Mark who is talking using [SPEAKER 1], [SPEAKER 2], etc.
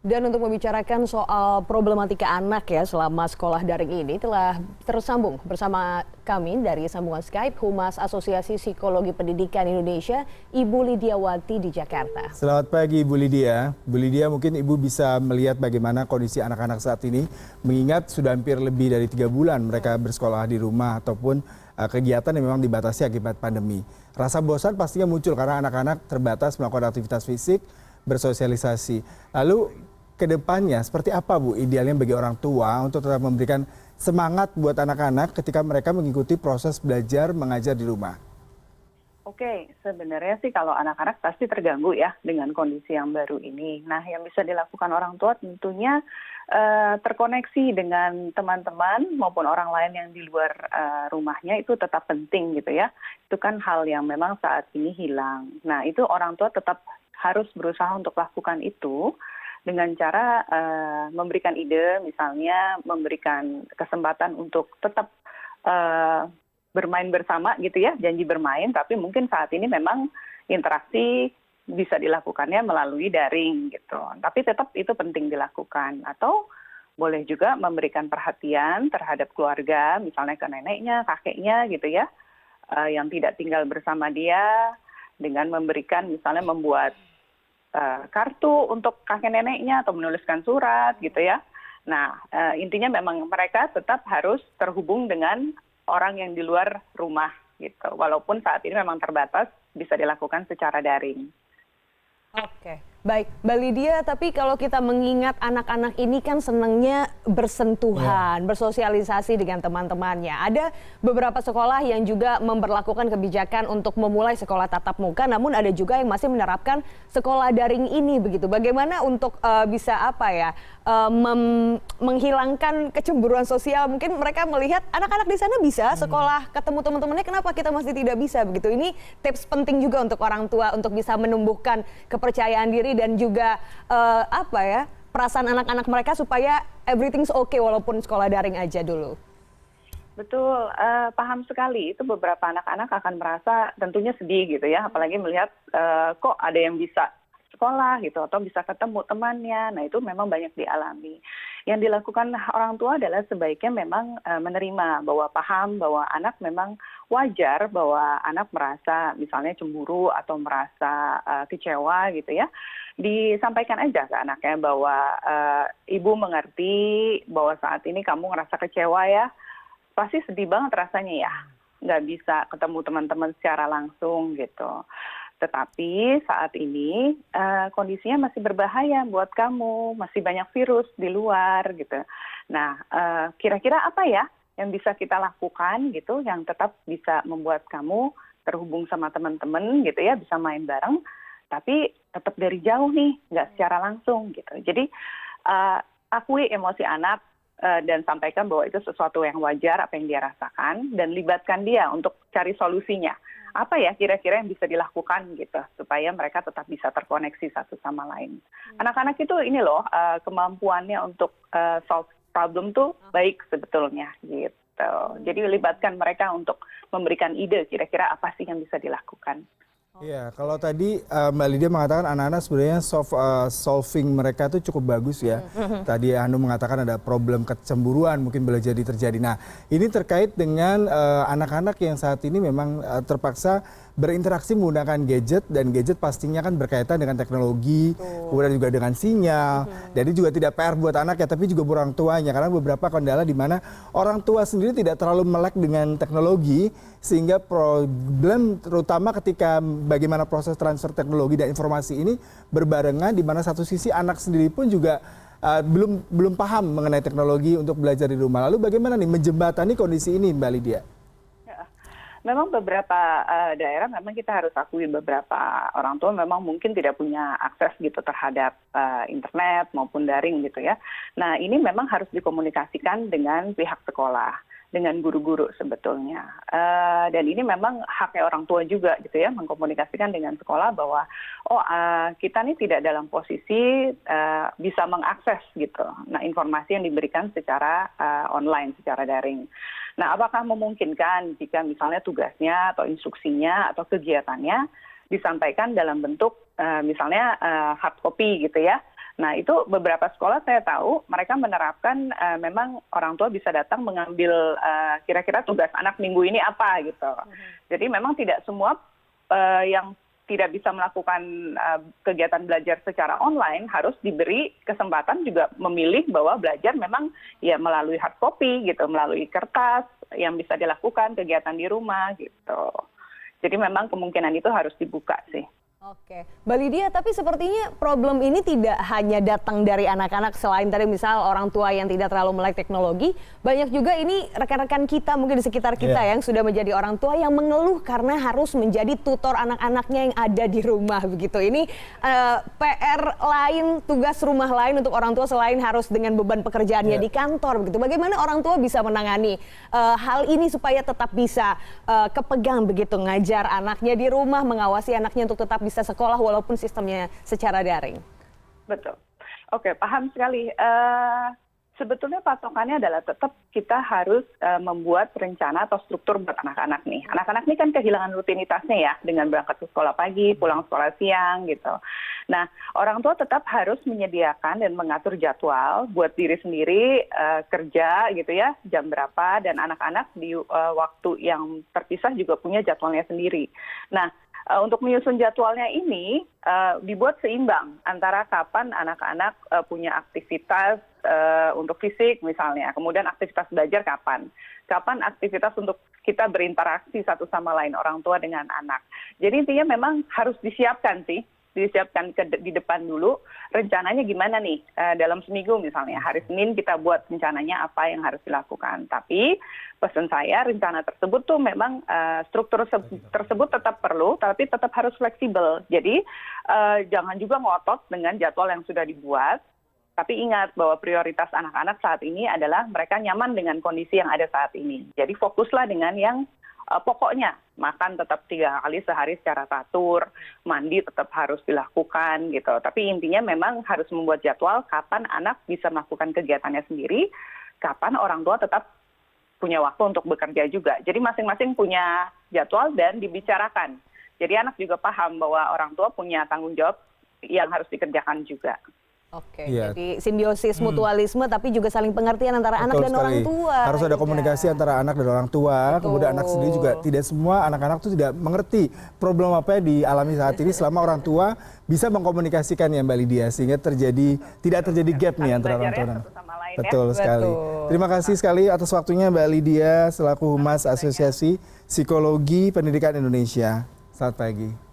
[SPEAKER 1] Dan untuk membicarakan soal problematika anak ya selama sekolah daring ini telah tersambung bersama kami dari sambungan Skype Humas Asosiasi Psikologi Pendidikan Indonesia, Ibu Lidiawati di Jakarta.
[SPEAKER 2] Selamat pagi Ibu Lydia. Bu Lydia, mungkin Ibu bisa melihat bagaimana kondisi anak-anak saat ini, mengingat sudah hampir lebih dari 3 bulan mereka bersekolah di rumah ataupun kegiatan yang memang dibatasi akibat pandemi. Rasa bosan pastinya muncul karena anak-anak terbatas melakukan aktivitas fisik, bersosialisasi. Lalu kedepannya seperti apa Bu idealnya bagi orang tua untuk tetap memberikan semangat buat anak-anak ketika mereka mengikuti proses belajar mengajar di rumah?
[SPEAKER 3] Oke, sebenarnya sih kalau anak-anak pasti terganggu ya dengan kondisi yang baru ini. Nah, yang bisa dilakukan orang tua tentunya terkoneksi dengan teman-teman maupun orang lain yang di luar rumahnya itu tetap penting gitu ya. Itu kan hal yang memang saat ini hilang. Nah, itu orang tua tetap harus berusaha untuk lakukan itu dengan cara memberikan ide, misalnya memberikan kesempatan untuk tetap bermain bersama gitu ya, janji bermain, tapi mungkin saat ini memang interaksi bisa dilakukannya melalui daring gitu. Tapi tetap itu penting dilakukan. Atau boleh juga memberikan perhatian terhadap keluarga, misalnya ke neneknya, kakeknya gitu ya, yang tidak tinggal bersama dia, dengan memberikan misalnya membuat kartu untuk kakek neneknya atau menuliskan surat gitu ya. Nah, intinya memang mereka tetap harus terhubung dengan orang yang di luar rumah gitu. Walaupun saat ini memang terbatas, bisa dilakukan secara daring.
[SPEAKER 1] Oke, baik Mbak Lydia, tapi kalau kita mengingat anak-anak ini kan senangnya bersentuhan, bersosialisasi dengan teman-temannya. Ada beberapa sekolah yang juga memberlakukan kebijakan untuk memulai sekolah tatap muka, namun ada juga yang masih menerapkan sekolah daring ini begitu. Bagaimana untuk bisa apa ya, menghilangkan kecemburuan sosial? Mungkin mereka melihat anak-anak di sana bisa sekolah ketemu teman-temannya, kenapa kita masih tidak bisa begitu? Ini tips penting juga untuk orang tua untuk bisa menumbuhkan kepercayaan diri dan juga apa ya, perasaan anak-anak mereka supaya everything's okay walaupun sekolah daring aja dulu.
[SPEAKER 3] Betul, paham sekali. Itu beberapa anak-anak akan merasa tentunya sedih gitu ya, apalagi melihat kok ada yang bisa sekolah gitu atau bisa ketemu temannya. Nah, itu memang banyak dialami. Yang dilakukan orang tua adalah sebaiknya memang menerima bahwa paham bahwa anak memang wajar bahwa anak merasa misalnya cemburu atau merasa kecewa gitu ya. Disampaikan aja ke anaknya bahwa ibu mengerti bahwa saat ini kamu ngerasa kecewa ya. Pasti sedih banget rasanya ya. Nggak bisa ketemu teman-teman secara langsung gitu. Tetapi saat ini kondisinya masih berbahaya buat kamu, masih banyak virus di luar gitu. Nah, kira-kira apa ya yang bisa kita lakukan gitu, yang tetap bisa membuat kamu terhubung sama teman-teman gitu ya, bisa main bareng, tapi tetap dari jauh nih, nggak secara langsung gitu. Jadi akui emosi anak dan sampaikan bahwa itu sesuatu yang wajar apa yang dia rasakan dan libatkan dia untuk cari solusinya. Apa ya kira-kira yang bisa dilakukan gitu supaya mereka tetap bisa terkoneksi satu sama lain. Anak-anak itu ini loh kemampuannya untuk solve problem tuh baik sebetulnya gitu. Jadi libatkan mereka untuk memberikan ide kira-kira apa sih yang bisa dilakukan.
[SPEAKER 2] Iya, kalau tadi Mbak Lydia mengatakan anak-anak sebenarnya solving mereka itu cukup bagus ya. Tadi Anu mengatakan ada problem kecemburuan mungkin boleh jadi terjadi. Nah, ini terkait dengan anak-anak yang saat ini memang terpaksa berinteraksi menggunakan gadget dan gadget pastinya kan berkaitan dengan teknologi, kemudian juga dengan sinyal. Jadi juga tidak PR buat anak ya, tapi juga buat orang tuanya karena beberapa kendala di mana orang tua sendiri tidak terlalu melek dengan teknologi sehingga problem terutama ketika bagaimana proses transfer teknologi dan informasi ini berbarengan di mana satu sisi anak sendiri pun juga belum paham mengenai teknologi untuk belajar di rumah. Lalu bagaimana nih menjembatani kondisi ini Mbak Lydia?
[SPEAKER 3] Memang beberapa daerah memang kita harus akui beberapa orang tua memang mungkin tidak punya akses gitu terhadap internet maupun daring gitu ya. Nah, ini memang harus dikomunikasikan dengan pihak sekolah, dengan guru-guru sebetulnya. Dan ini memang haknya orang tua juga gitu ya, mengkomunikasikan dengan sekolah bahwa kita nih tidak dalam posisi bisa mengakses gitu. Nah, informasi yang diberikan secara online, secara daring. Nah, apakah memungkinkan jika misalnya tugasnya atau instruksinya atau kegiatannya disampaikan dalam bentuk misalnya hard copy gitu ya, Nah, itu beberapa sekolah saya tahu mereka menerapkan memang orang tua bisa datang mengambil kira-kira tugas anak minggu ini apa gitu. Jadi memang tidak semua yang tidak bisa melakukan kegiatan belajar secara online harus diberi kesempatan juga memilih bahwa belajar memang ya melalui hard copy gitu, melalui kertas yang bisa dilakukan kegiatan di rumah gitu. Jadi memang kemungkinan itu harus dibuka sih.
[SPEAKER 1] Oke, Mbak Lydia, tapi sepertinya problem ini tidak hanya datang dari anak-anak, selain tadi misal orang tua yang tidak terlalu melek teknologi, banyak juga ini rekan-rekan kita mungkin di sekitar kita yang sudah menjadi orang tua yang mengeluh karena harus menjadi tutor anak-anaknya yang ada di rumah begitu. Ini PR lain, tugas rumah lain untuk orang tua selain harus dengan beban pekerjaannya di kantor begitu. Bagaimana orang tua bisa menangani hal ini supaya tetap bisa kepegang begitu, ngajar anaknya di rumah, mengawasi anaknya untuk tetap bisa sekolah walaupun sistemnya secara daring.
[SPEAKER 3] Betul. Oke, paham sekali. Sebetulnya patokannya adalah tetap kita harus membuat rencana atau struktur buat anak-anak nih. Anak-anak ini kan kehilangan rutinitasnya ya, dengan berangkat ke sekolah pagi, pulang sekolah siang gitu. Nah, orang tua tetap harus menyediakan dan mengatur jadwal buat diri sendiri kerja gitu ya, jam berapa, dan anak-anak di waktu yang terpisah juga punya jadwalnya sendiri. Nah, untuk menyusun jadwalnya ini dibuat seimbang antara kapan anak-anak punya aktivitas untuk fisik misalnya, kemudian aktivitas belajar kapan aktivitas untuk kita berinteraksi satu sama lain orang tua dengan anak. Jadi intinya memang harus disiapkan di depan dulu rencananya gimana nih dalam seminggu misalnya, hari Senin kita buat rencananya apa yang harus dilakukan. Tapi pesan saya rencana tersebut tuh memang struktur tersebut tetap perlu tapi tetap harus fleksibel. Jadi jangan juga ngotot dengan jadwal yang sudah dibuat. Tapi ingat bahwa prioritas anak-anak saat ini adalah mereka nyaman dengan kondisi yang ada saat ini. Jadi fokuslah dengan yang pokoknya, makan tetap 3 kali sehari secara teratur, mandi tetap harus dilakukan gitu. Tapi intinya memang harus membuat jadwal kapan anak bisa melakukan kegiatannya sendiri, kapan orang tua tetap punya waktu untuk bekerja juga. Jadi masing-masing punya jadwal dan dibicarakan. Jadi anak juga paham bahwa orang tua punya tanggung jawab yang harus dikerjakan juga.
[SPEAKER 1] Oke, jadi simbiosis mutualisme tapi juga saling pengertian antara anak dan orang tua.
[SPEAKER 2] Harus ada komunikasi antara anak dan orang tua, kemudian anak sendiri juga tidak semua anak-anak itu tidak mengerti problem apa yang dialami saat ini selama orang tua bisa mengkomunikasikan ya Mbak Lydia sehingga tidak terjadi gap nih antara orang tua dan anak. Betul sekali. Terima kasih sekali atas waktunya Mbak Lydia selaku Humas Asosiasi Psikologi Pendidikan Indonesia. Selamat pagi.